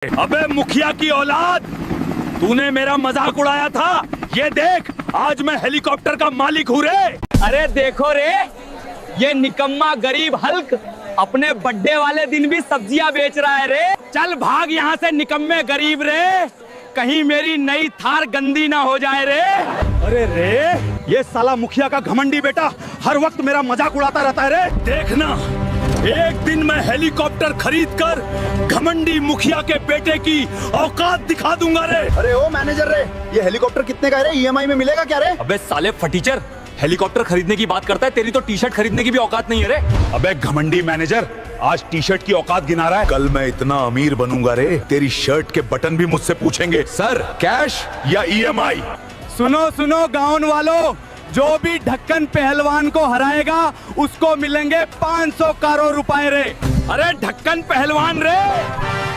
अबे मुखिया की औलाद, तूने मेरा मजाक उड़ाया था। ये देख, आज मैं हेलीकॉप्टर का मालिक हूँ रे। अरे देखो रे, ये निकम्मा गरीब हल्क अपने बर्थडे वाले दिन भी सब्जियां बेच रहा है रे। चल भाग यहाँ से निकम्मे गरीब रे, कहीं मेरी नई थार गंदी ना हो जाए रे। अरे रे, ये साला मुखिया का घमंडी बेटा हर वक्त मेरा मजाक उड़ाता रहता है रे। देखना, एक दिन मैं हेलीकॉप्टर खरीद कर घमंडी मुखिया के बेटे की औकात दिखा दूंगा रे। अरे ओ मैनेजर रे, ये हेलीकॉप्टर कितने का है रे? ईएमआई में मिलेगा क्या रे? अबे साले फटीचर, हेलीकॉप्टर खरीदने की बात करता है, तेरी तो टी शर्ट खरीदने की भी औकात नहीं है रे। अबे घमंडी मैनेजर, आज टी शर्ट की औकात गिना रहा है। कल मैं इतना अमीर बनूंगा रे, तेरी शर्ट के बटन भी मुझसे पूछेंगे, सर कैश या ईएमआई। सुनो सुनो गाँव वालों, जो भी ढक्कन पहलवान को हराएगा उसको मिलेंगे 500 करोड़ रुपए रे। अरे ढक्कन पहलवान रे,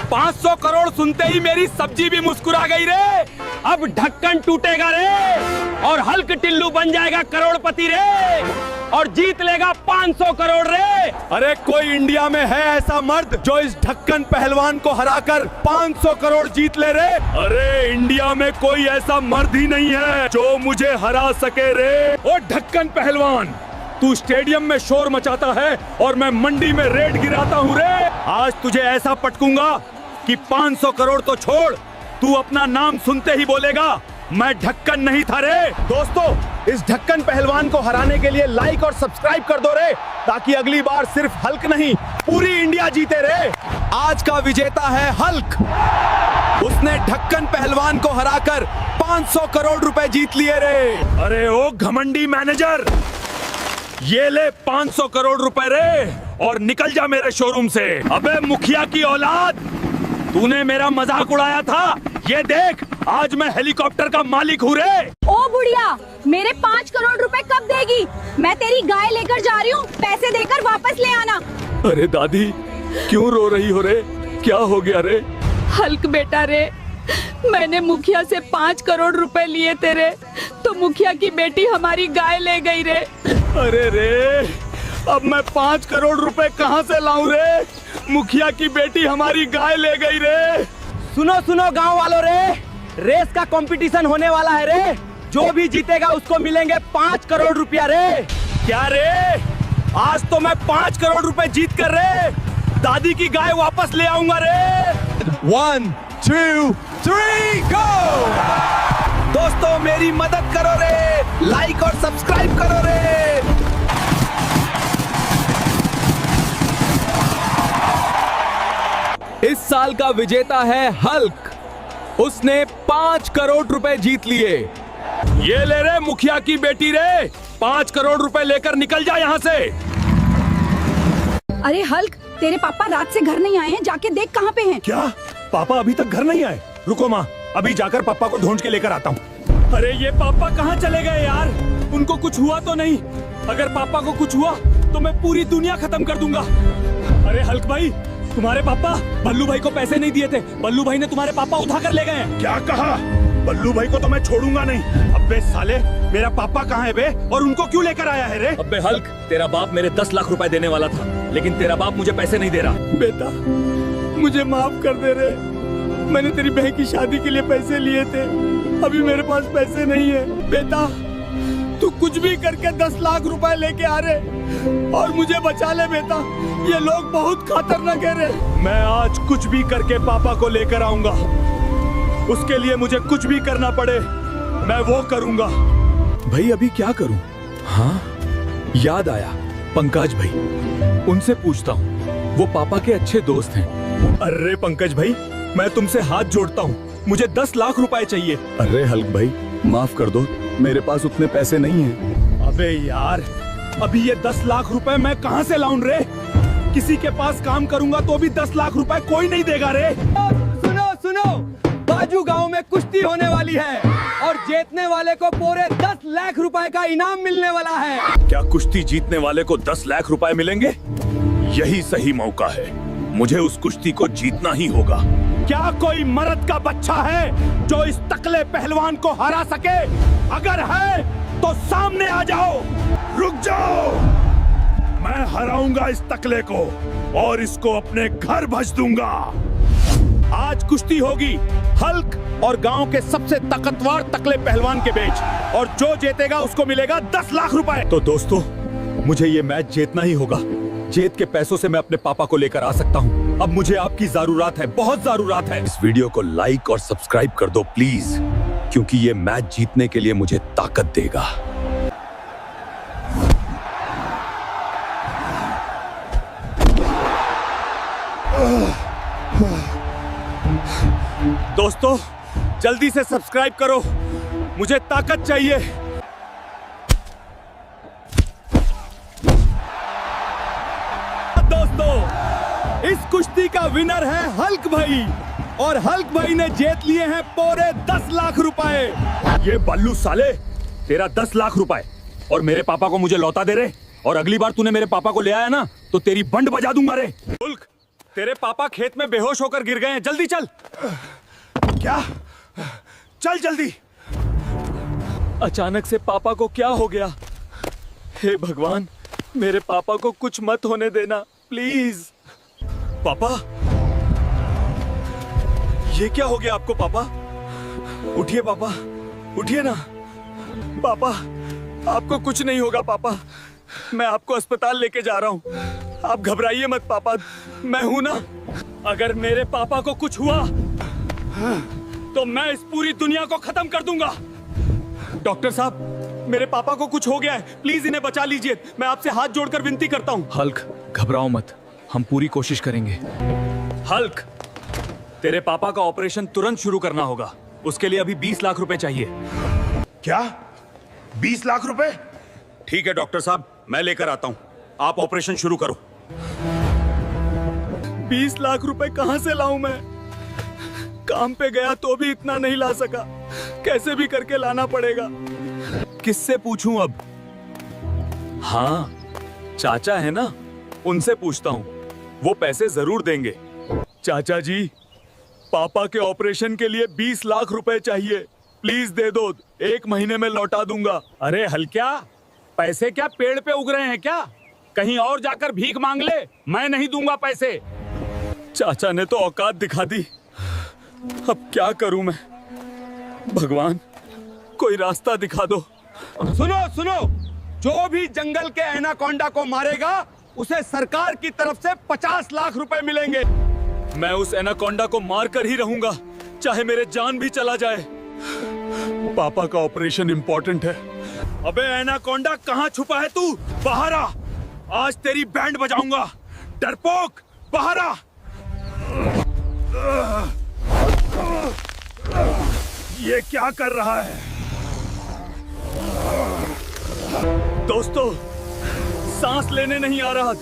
500 करोड़ सुनते ही मेरी सब्जी भी मुस्कुरा गई रे। अब ढक्कन टूटेगा रे और हल्क टिल्लू बन जाएगा करोड़पति रे और जीत लेगा 500 करोड़ रे। अरे कोई इंडिया में है ऐसा मर्द जो इस ढक्कन पहलवान को हराकर 500 करोड़ जीत ले रे? अरे इंडिया में कोई ऐसा मर्द ही नहीं है जो मुझे हरा सके रे। ओ ढक्कन पहलवान, तू स्टेडियम में शोर मचाता है और मैं मंडी में रेड गिराता हूँ रे। आज तुझे ऐसा पटकूंगा कि 500 करोड़ तो छोड़, तू अपना नाम सुनते ही बोलेगा मैं ढक्कन नहीं था रे। दोस्तों, इस ढक्कन पहलवान को हराने के लिए लाइक और सब्सक्राइब कर दो रे, ताकि अगली बार सिर्फ हल्क नहीं पूरी इंडिया जीते रे। आज का विजेता है हल्क। उसने ढक्कन पहलवान को हराकर 500 करोड़ रुपए जीत लिए रे। अरे ओ घमंडी मैनेजर, ये ले 500 करोड़ रुपए रे और निकल जा मेरे शोरूम से। अबे मुखिया की औलाद, तूने मेरा मजाक उड़ाया था। ये देख, आज मैं हेलीकॉप्टर का मालिक हूँ रे। ओ बुढ़िया, मेरे 5 करोड़ रुपए कब देगी? मैं तेरी गाय लेकर जा रही हूँ, पैसे देकर वापस ले आना। अरे दादी, क्यों रो रही हो रे? क्या हो गया रे? हल्क बेटा रे, मैंने मुखिया से 5 करोड़ रुपए लिए तेरे, तो मुखिया की बेटी हमारी गाय ले गई रे। अरे रे, अब मैं 5 करोड़ रुपए कहाँ से लाऊं रे? मुखिया की बेटी हमारी गाय ले गई रे। सुनो सुनो गांव वालों रे, रेस का कंपटीशन होने वाला है रे। जो भी जीतेगा उसको मिलेंगे 5 करोड़ रुपया रे। क्या रे, आज तो मैं 5 करोड़ रुपए जीत कर रे दादी की गाय वापस ले आऊंगा रे। 1 2 3 गो। दोस्तों, मेरी मदद करो रे, लाइक और सब्सक्राइब करो रे। इस साल का विजेता है हल्क। उसने 5 करोड़ रुपए जीत लिए। ये ले रे मुखिया की बेटी रे, 5 करोड़ रुपए लेकर निकल जा यहाँ से। अरे हल्क, तेरे पापा रात से घर नहीं आए हैं, जाके देख कहाँ पे हैं। क्या पापा अभी तक घर नहीं आए? रुको माँ, अभी जाकर पापा को ढूंढ के लेकर आता हूँ। अरे ये पापा कहाँ चले गए यार? उनको कुछ हुआ तो नहीं? अगर पापा को कुछ हुआ तो मैं पूरी दुनिया खत्म कर दूंगा। अरे हल्क भाई, तुम्हारे पापा बल्लू भाई को पैसे नहीं दिए थे, बल्लू भाई ने तुम्हारे पापा उठा कर ले गए हैं। क्या कहा? बल्लू भाई को तो मैं छोड़ूंगा नहीं। अबे साले, मेरा पापा कहाँ है बे, और उनको क्यों लेकर आया है रे? अबे हल्क, तेरा बाप मेरे 10 लाख रुपए देने वाला था, लेकिन तेरा बाप मुझे पैसे नहीं दे रहा। बेटा, मुझे माफ कर दे रे। मैंने तेरी बहन की शादी के लिए पैसे लिए थे, अभी मेरे पास पैसे नहीं है। बेटा, तू कुछ भी करके 10 लाख रुपए लेके आ रे और मुझे बचा ले बेटा, ये लोग बहुत खतरनाक है रे। मैं आज कुछ भी करके पापा को लेकर आऊंगा। उसके लिए मुझे कुछ भी करना पड़े, मैं वो करूंगा। भाई अभी क्या करूं? हाँ, याद आया, पंकज भाई, उनसे पूछता हूँ, वो पापा के अच्छे दोस्त हैं। अरे पंकज भाई, मैं तुमसे हाथ जोड़ता हूँ, मुझे 10 लाख रुपए चाहिए। अरे हल्क भाई, माफ कर दो, मेरे पास उतने पैसे नहीं हैं। अबे यार, अभी ये 10 लाख रुपए मैं कहाँ से लाऊं रे? किसी के पास काम करूंगा तो भी 10 लाख रुपए कोई नहीं देगा रे। सुनो सुनो, बाजू गांव में कुश्ती होने वाली है और जीतने वाले को पूरे 10 लाख रुपए का इनाम मिलने वाला है। क्या कुश्ती जीतने वाले को 10 लाख रुपए मिलेंगे? यही सही मौका है, मुझे उस कुश्ती को जीतना ही होगा। क्या कोई मर्द का बच्चा है जो इस तकले पहलवान को हरा सके? अगर है तो सामने आ जाओ। रुक जाओ, मैं हराऊंगा इस तकले को और इसको अपने घर भेज दूंगा। आज कुश्ती होगी हल्क और गांव के सबसे ताकतवर तकले पहलवान के बीच और जो जीतेगा उसको मिलेगा 10 लाख रुपए। तो दोस्तों, मुझे ये मैच जीतना ही होगा। जीत के पैसों से मैं अपने पापा को लेकर आ सकता हूँ। अब मुझे आपकी जरूरत है, बहुत जरूरत है। इस वीडियो को लाइक और सब्सक्राइब कर दो प्लीज, क्योंकि ये मैच जीतने के लिए मुझे ताकत देगा। दोस्तों, जल्दी से सब्सक्राइब करो, मुझे ताकत चाहिए। दोस्तों, इस कुश्ती का विनर है हल्क भाई और हल्क भाई ने जीत लिए हैं पूरे 10 लाख रुपए। ये बल्लू साले, तेरा 10 लाख रुपए और मेरे पापा को मुझे लौटा दे रे। और अगली बार तूने मेरे पापा को ले आया ना तो तेरी बंड बजा दूंगा रे। हल्क, तेरे पापा खेत में बेहोश होकर गिर गए हैं, जल्दी चल। क्या? चल जल्दी। अचानक से पापा को क्या हो गया? हे भगवान, मेरे पापा को कुछ मत होने देना प्लीज। पापा, ये क्या हो गया आपको? पापा उठिए, पापा उठिए ना। पापा, आपको कुछ नहीं होगा पापा, मैं आपको अस्पताल लेके जा रहा हूँ। आप घबराइए मत पापा, मैं हूं ना। अगर मेरे पापा को कुछ हुआ तो मैं इस पूरी दुनिया को खत्म कर दूंगा। डॉक्टर साहब, मेरे पापा को कुछ हो गया है, प्लीज इन्हें बचा लीजिए। मैं आपसे हाथ जोड़कर विनती करता हूँ। हल्क, घबराओ मत, हम पूरी कोशिश करेंगे। हल्क, तेरे पापा का ऑपरेशन तुरंत शुरू करना होगा। उसके लिए अभी 20 लाख रुपए चाहिए। क्या? 20 लाख रुपए? ठीक है डॉक्टर साहब, मैं लेकर आता हूँ, आप ऑपरेशन शुरू करो। 20 लाख रुपए कहां से लाऊं मैं? काम पे गया तो भी इतना नहीं ला सका, कैसे भी करके लाना पड़ेगा। किससे पूछूं अब? हाँ, चाचा है ना, उनसे पूछता हूँ, वो पैसे जरूर देंगे। चाचा जी, पापा के ऑपरेशन के लिए 20 लाख रुपए चाहिए, प्लीज दे दो, 1 महीने में लौटा दूंगा। अरे हल्क्या, पैसे क्या पेड़ पे उग रहे हैं क्या? कहीं और जाकर भीख मांग ले, मैं नहीं दूंगा पैसे। चाचा ने तो औकात दिखा दी, अब क्या करूं मैं? भगवान, कोई रास्ता दिखा दो। सुनो सुनो, जो भी जंगल के एनाकोंडा को मारेगा उसे सरकार की तरफ से 50 लाख रुपए मिलेंगे। मैं उस एनाकोंडा को मार कर ही रहूंगा, चाहे मेरे जान भी चला जाए। पापा का ऑपरेशन इंपॉर्टेंट है। अबे एनाकोंडा, कहाँ छुपा है तू? बाहर आ, आज तेरी बैंड बजाऊंगा। डरपोक, बाहर आ। ये क्या कर रहा है? दोस्तों, सांस लेने नहीं आ रहा,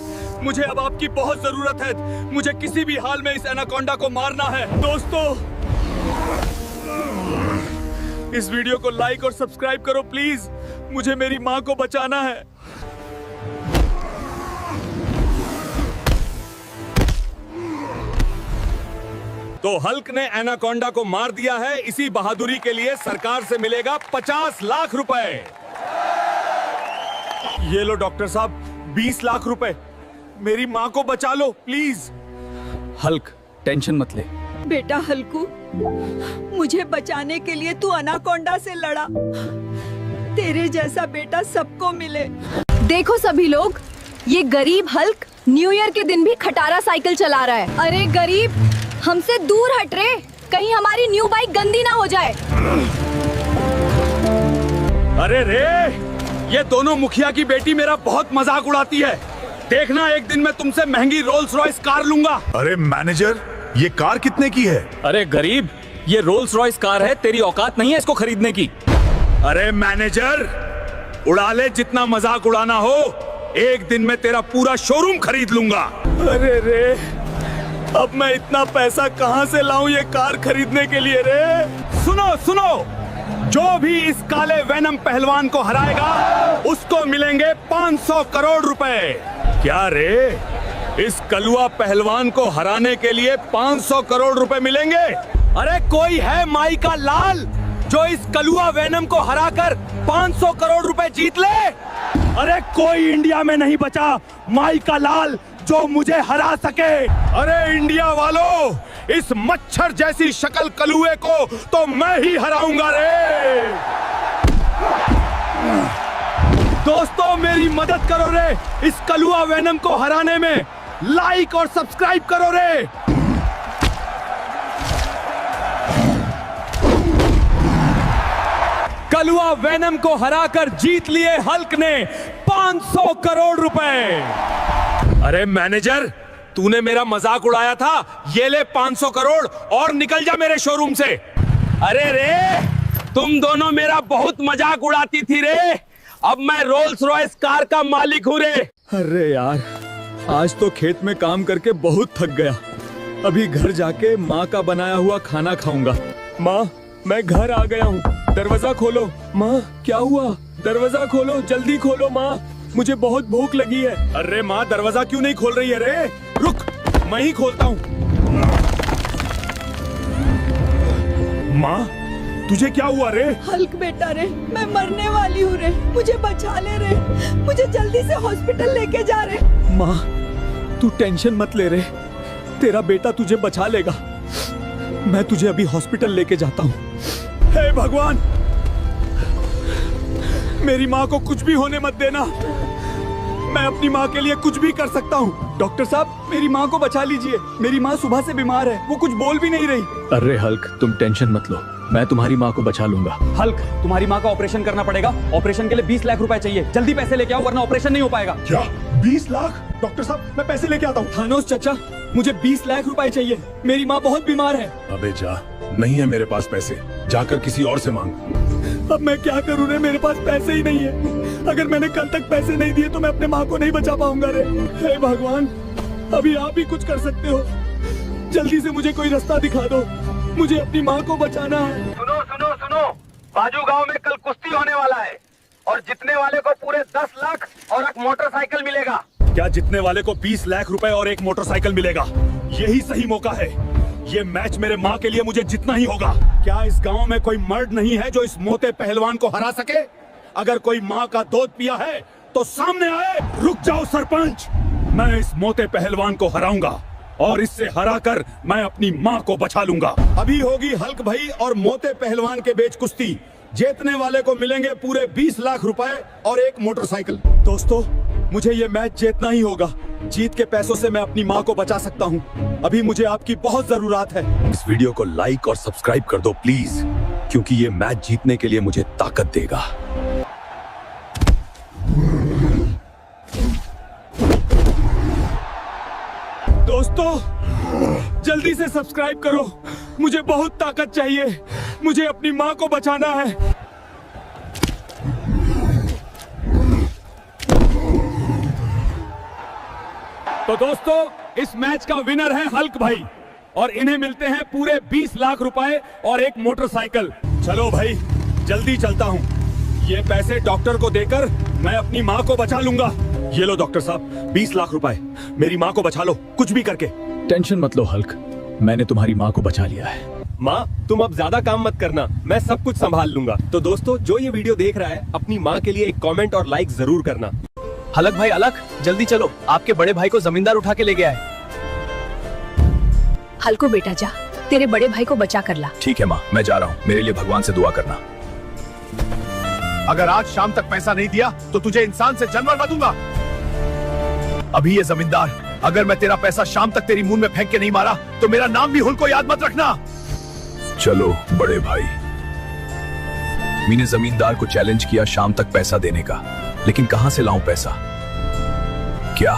मुझे अब आपकी बहुत जरूरत है। मुझे किसी भी हाल में इस एनाकोंडा को मारना है। दोस्तों, इस वीडियो को लाइक और सब्सक्राइब करो प्लीज, मुझे मेरी माँ को बचाना है। तो हल्क ने एनाकोंडा को मार दिया है, इसी बहादुरी के लिए सरकार से मिलेगा 50 लाख रुपए। ये लो डॉक्टर साहब, 20 लाख रुपए, मेरी माँ को बचा लो प्लीज। हल्क, टेंशन मत ले। बेटा हल्कू, मुझे बचाने के लिए तू एनाकोंडा से लड़ा। तेरे जैसा बेटा सबको मिले। देखो सभी लोग, ये गरीब हल्क न्यू ईयर के दिन भी खटारा साइकिल चला रहा है। अरे गरीब, हमसे दूर हट रे, कहीं हमारी न्यू बाइक गंदी ना हो जाए। अरे रे, ये दोनों मुखिया की बेटी मेरा बहुत मजाक उड़ाती है। देखना, एक दिन मैं तुमसे महंगी रोल्स रॉयस कार लूंगा। अरे मैनेजर, ये कार कितने की है? अरे गरीब, ये रोल्स रॉयस कार है, तेरी औकात नहीं है इसको खरीदने की। अरे मैनेजर, उड़ा ले जितना मजाक उड़ाना हो, एक दिन मैं तेरा पूरा शोरूम खरीद लूंगा। अरे रे, अब मैं इतना पैसा कहां से लाऊं ये कार खरीदने के लिए रे? सुनो सुनो, जो भी इस काले वेनम पहलवान को हराएगा उसको मिलेंगे 500 करोड़ रुपए। क्या रे, इस कलुआ पहलवान को हराने के लिए 500 करोड़ रुपए मिलेंगे? अरे कोई है माई का लाल जो इस कलुआ वेनम को हराकर 500 करोड़ रुपए जीत ले? अरे कोई इंडिया में नहीं बचा माई का लाल जो मुझे हरा सके। अरे इंडिया वालों, इस मच्छर जैसी शक्ल कलुए को तो मैं ही हराऊंगा रे। दोस्तों मेरी मदद करो रे, इस कलुआ वेनम को हराने में। लाइक और सब्सक्राइब करो रे। कलुआ वेनम को हराकर जीत लिए हल्क ने 500 करोड़ रुपए। अरे मैनेजर, तूने मेरा मजाक उड़ाया था, ये ले 500 करोड़ और निकल जा मेरे शोरूम से। अरे रे, तुम दोनों मेरा बहुत मजाक उड़ाती थी रे। अब मैं रोल्स रॉयस कार का मालिक हूँ रे। अरे यार, आज तो खेत में काम करके बहुत थक गया। अभी घर जाके माँ का बनाया हुआ खाना खाऊंगा। माँ, मैं घर आ गया हूँ, दरवाजा खोलो। माँ, क्या हुआ? दरवाजा खोलो, जल्दी खोलो माँ, मुझे बहुत भूख लगी है। अरे माँ, दरवाजा क्यों नहीं खोल रही है रे? रुक, मैं ही खोलता हूँ। माँ, तुझे क्या हुआ रे? हल्क बेटा रे, मैं मरने वाली हूँ रे, मुझे बचा ले रे, मुझे जल्दी से हॉस्पिटल लेके जा रे। माँ, तू टेंशन मत ले रे, तेरा बेटा तुझे बचा लेगा। मैं तुझे अभी हॉस्पिटल लेके जाता हूँ। हे भगवान, मेरी माँ को कुछ भी होने मत देना। मैं अपनी माँ के लिए कुछ भी कर सकता हूँ। डॉक्टर साहब, मेरी माँ को बचा लीजिए। मेरी माँ सुबह से बीमार है, वो कुछ बोल भी नहीं रही। अरे हल्क, तुम टेंशन मत लो, मैं तुम्हारी माँ को बचा लूंगा। हल्क, तुम्हारी माँ का ऑपरेशन करना पड़ेगा। ऑपरेशन के लिए 20 लाख रुपए चाहिए। जल्दी पैसे लेके आओ वरना ऑपरेशन नहीं हो पाएगा। क्या 20 लाख? डॉक्टर साहब, मैं पैसे लेके आता हूँ। थानोस चाचा, मुझे 20 लाख रुपए चाहिए, मेरी माँ बहुत बीमार है। अबे जा, नहीं है मेरे पास पैसे, जाकर किसी और से मांग। अब मैं क्या करूँ रे, मेरे पास पैसे ही नहीं है। अगर मैंने कल तक पैसे नहीं दिए तो मैं अपने माँ को नहीं बचा पाऊंगा रे। हे भगवान, अभी आप ही कुछ कर सकते हो। जल्दी से मुझे कोई रास्ता दिखा दो, मुझे अपनी माँ को बचाना है। सुनो सुनो सुनो, बाजू गांव में कल कुश्ती होने वाला है और जीतने वाले को पूरे 10 लाख और एक मोटरसाइकिल मिलेगा। क्या जीतने वाले को 20 लाख रुपए और एक मोटरसाइकिल मिलेगा? यही सही मौका है। ये मैच मेरे माँ के लिए मुझे जीतना ही होगा। क्या इस गांव में कोई मर्द नहीं है जो इस मोटे पहलवान को हरा सके? अगर कोई माँ का दूध पिया है तो सामने आए। रुक जाओ सरपंच, मैं इस मोटे पहलवान को हराऊंगा और इससे हराकर मैं अपनी माँ को बचा लूंगा। अभी होगी हल्क भाई और मोटे पहलवान के बीच कुश्ती। जीतने वाले को मिलेंगे पूरे 20 लाख रुपए और एक मोटरसाइकिल। दोस्तों, मुझे ये मैच जीतना ही होगा। जीत के पैसों से मैं अपनी माँ को बचा सकता हूँ। अभी मुझे आपकी बहुत जरूरत है। इस वीडियो को लाइक और सब्सक्राइब कर दो प्लीज, क्योंकि ये मैच जीतने के लिए मुझे ताकत देगा। दोस्तों, जल्दी से सब्सक्राइब करो, मुझे बहुत ताकत चाहिए, मुझे अपनी माँ को बचाना है। तो दोस्तों, इस मैच का विनर है हल्क भाई और इन्हें मिलते हैं पूरे 20 लाख रुपए और एक मोटरसाइकिल। चलो भाई, जल्दी चलता हूँ। ये पैसे डॉक्टर को देकर मैं अपनी माँ को बचा लूंगा। ये लो डॉक्टर साहब, 20 लाख रुपए, मेरी माँ को बचा लो कुछ भी करके। टेंशन मत लो हल्क, मैंने तुम्हारी माँ को बचा लिया है। माँ, तुम अब ज्यादा काम मत करना, मैं सब कुछ संभाल लूंगा। तो दोस्तों, जो ये वीडियो देख रहा है, अपनी माँ के लिए एक कमेंट और लाइक जरूर करना। हलक भाई, अलक, जल्दी चलो, आपके बड़े भाई को जमींदार उठा के ले गया है। हल्को बेटा जा, तेरे बड़े भाई को बचा कर ला। ठीक है माँ, मैं जा रहा हूँ, मेरे लिए भगवान से दुआ करना। अगर आज शाम तक पैसा नहीं दिया तो तुझे इंसान से जानवर बना दूंगा। अभी ये जमींदार, अगर मैं तेरा पैसा शाम तक तेरी मुंह में फेंक के नहीं मारा तो मेरा नाम भी हुल को याद मत रखना। चलो बड़े भाई, मैंने जमींदार को चैलेंज किया शाम तक पैसा देने का, लेकिन कहां से लाऊं पैसा? क्या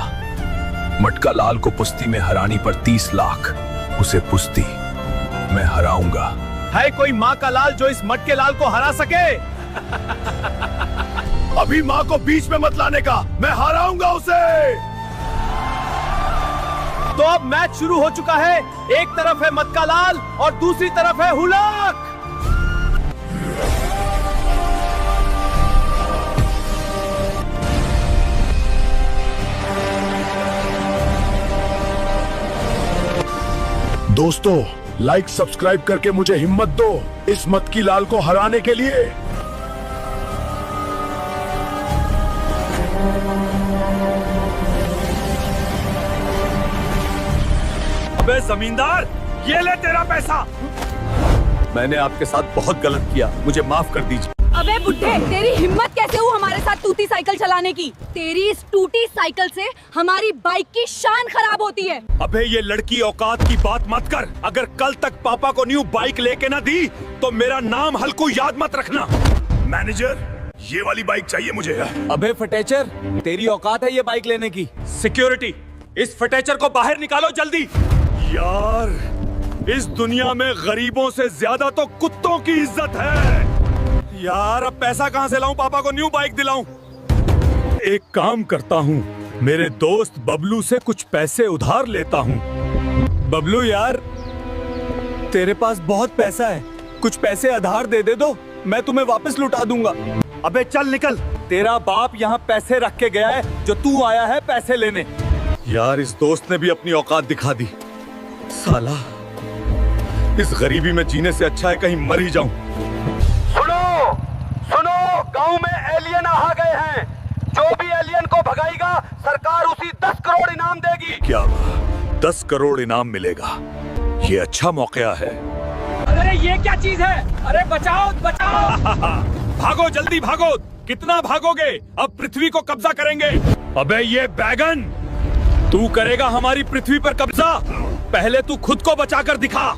मटका लाल को पुश्ती में हरानी पर 30 लाख, उसे पुश्ती मैं हराऊंगा। है कोई माँ का लाल जो इस मटके लाल को हरा सके? अभी माँ को बीच में मत लाने का, मैं हराऊंगा उसे। तो अब मैच शुरू हो चुका है। एक तरफ है मटका लाल और दूसरी तरफ है हुलाक। दोस्तों, लाइक सब्सक्राइब करके मुझे हिम्मत दो इस मटकी लाल को हराने के लिए। अबे जमींदार, ये ले तेरा पैसा। मैंने आपके साथ बहुत गलत किया, मुझे माफ कर दीजिए। अबे बुड्ढे, तेरी हिम्मत कैसे हुई हमारे साथ टूटी साइकिल चलाने की? तेरी इस टूटी साइकिल से हमारी बाइक की शान खराब होती है। अबे ये लड़की औकात की बात मत कर। अगर कल तक पापा को न्यू बाइक लेके ना दी तो मेरा नाम हल्कू याद मत रखना। मैनेजर, ये वाली बाइक चाहिए मुझे। अबे फटेचर, तेरी औकात है ये बाइक लेने की? सिक्योरिटी, इस फटेचर को बाहर निकालो जल्दी। यार, इस दुनिया में गरीबों से ज्यादा तो कुत्तों की इज्जत है। यार, अब पैसा कहाँ से लाऊं, पापा को न्यू बाइक दिलाऊं? एक काम करता हूँ, मेरे दोस्त बबलू से कुछ पैसे उधार लेता हूँ। बबलू यार, तेरे पास बहुत पैसा है, कुछ पैसे उधार दे दो, मैं तुम्हें वापस लौटा दूंगा। अबे चल निकल। तेरा बाप यहाँ पैसे रख के गया है जो तू आया है पैसे लेने। यार, इस दोस्त ने भी अपनी औकात दिखा दी। साला, इस गरीबी में जीने से अच्छा है कहीं मर ही जाऊं। सुनो, गांव में एलियन आ गए हैं। जो भी एलियन को भगाएगा सरकार उसी 10 करोड़ इनाम देगी। क्या 10 करोड़ इनाम मिलेगा? ये अच्छा मौका है। अरे ये क्या चीज है? अरे बचाओ बचाओ। भागो जल्दी भागो। कितना भागोगे? अब पृथ्वी को कब्जा करेंगे। अबे ये बैगन, तू करेगा हमारी पृथ्वी पर कब्जा? पहले तू खुद को बचाकर दिखा।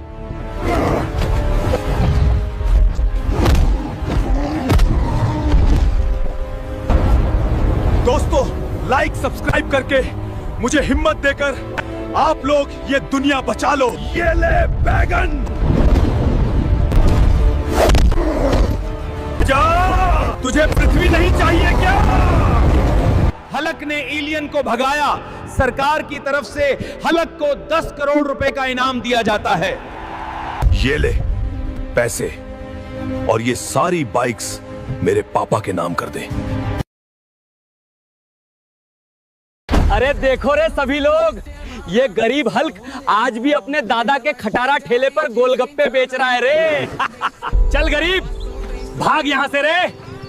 दोस्तों, लाइक सब्सक्राइब करके मुझे हिम्मत देकर आप लोग ये दुनिया बचा लो। ये ले बैगन, जा। तुझे पृथ्वी नहीं चाहिए क्या? हलक ने एलियन को भगाया। सरकार की तरफ से हलक को 10 करोड़ रुपए का इनाम दिया जाता है। ये ले पैसे, और ये सारी बाइक्स मेरे पापा के नाम कर दे। अरे देखो रे सभी लोग, ये गरीब हल्क आज भी अपने दादा के खटारा ठेले पर गोलगप्पे बेच रहा है रे। चल गरीब, भाग यहाँ से रे,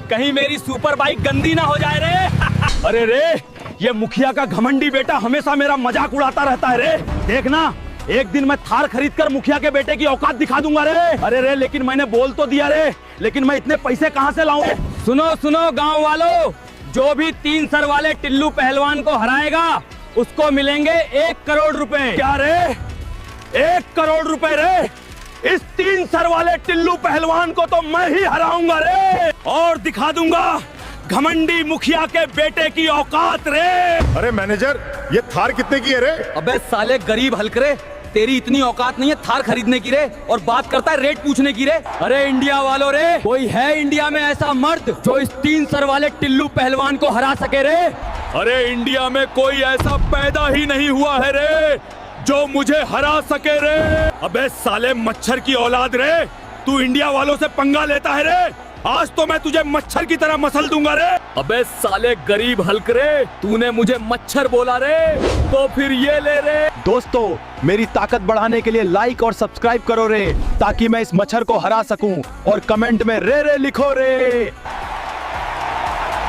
कहीं मेरी सुपर बाइक गंदी ना हो जाए रे। अरे रे, ये मुखिया का घमंडी बेटा हमेशा मेरा मजाक उड़ाता रहता है रे। देखना, एक दिन मैं थार खरीद कर मुखिया के बेटे की औकात दिखा दूंगा रे। अरे रे, लेकिन मैंने बोल तो दिया रे, लेकिन मैं इतने पैसे कहाँ से लाऊं? सुनो सुनो गांव वालों, जो भी 3 सर वाले टिल्लू पहलवान को हराएगा उसको मिलेंगे 1 करोड़ रुपए। क्या रे, 1 करोड़ रुपए रे? इस 3 सर वाले टिल्लू पहलवान को तो मैं ही हराऊंगा रे, और दिखा दूंगा घमंडी मुखिया के बेटे की औकात रे। अरे मैनेजर, ये थार कितने की है रे? अबे साले गरीब हल्क रे, तेरी इतनी औकात नहीं है थार खरीदने की रे, और बात करता है रेट पूछने की रे। अरे इंडिया वालों रे, कोई है इंडिया में ऐसा मर्द जो इस 3 सर वाले टिल्लू पहलवान को हरा सके रे? अरे इंडिया में कोई ऐसा पैदा ही नहीं हुआ है रे जो मुझे हरा सके रे। अबे साले मच्छर की औलाद रे, तू इंडिया वालों से पंगा लेता है रे। आज तो मैं तुझे मच्छर की तरह मसल दूंगा रे। अबे साले गरीब हल्क रे, तूने मुझे मच्छर बोला रे, तो फिर ये ले रे। दोस्तों, मेरी ताकत बढ़ाने के लिए लाइक और सब्सक्राइब करो रे, ताकि मैं इस मच्छर को हरा सकूं, और कमेंट में रे रे लिखो रे।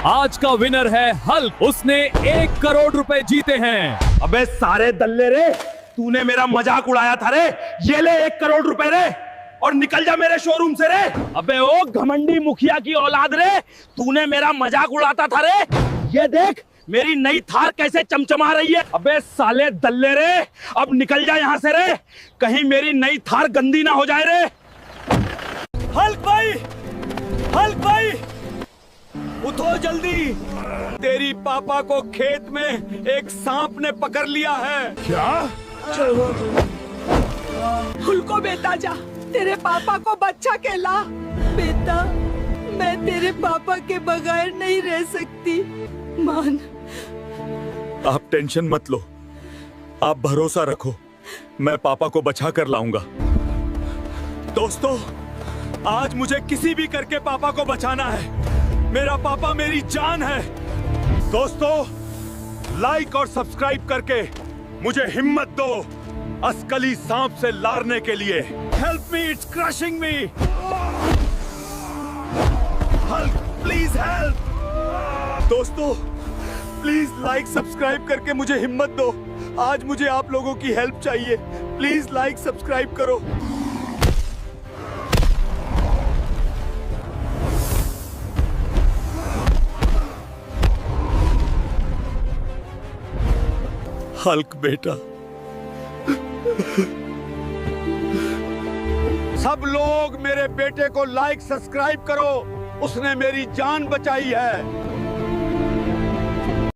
आज का विनर है हल्क, उसने 1 करोड़ रुपए जीते हैं। अबे सारे दल्ले रे, तूने मेरा मजाक उड़ाया था रे। ये ले 1 करोड़ रुपए रे, और निकल जा मेरे शोरूम से रे। अबे ओ घमंडी मुखिया की औलाद रे, तूने मेरा मजाक उड़ाता था रे। ये देख मेरी नई थार कैसे चमचमा रही है। अबे साले दल्ले रे, अब निकल जा यहाँ से रे, कहीं मेरी नई थार गंदी ना हो जाए रे। हल्क भाई, हल्क भाई, उठो जल्दी। तेरी पापा को खेत में एक सांप ने पकड़ लिया है। क्या? हुल्को बेटा जा, तेरे पापा को बच्चा के ला। बेटा, मैं तेरे पापा के बगैर नहीं रह सकती, मान। आप टेंशन मत लो, आप भरोसा रखो, मैं पापा को बचा कर लाऊंगा। दोस्तों, आज मुझे किसी भी करके पापा को बचाना है। मेरा पापा मेरी जान है। दोस्तों, लाइक और सब्सक्राइब करके मुझे हिम्मत दो असकली सांप से लड़ने के लिए। Help me, it's crushing me. Help, please help. दोस्तों, प्लीज लाइक सब्सक्राइब करके मुझे हिम्मत दो। आज मुझे आप लोगों की हेल्प चाहिए। प्लीज लाइक सब्सक्राइब करो। हल्क बेटा, सब लोग मेरे बेटे को लाइक सब्सक्राइब करो, उसने मेरी जान बचाई है।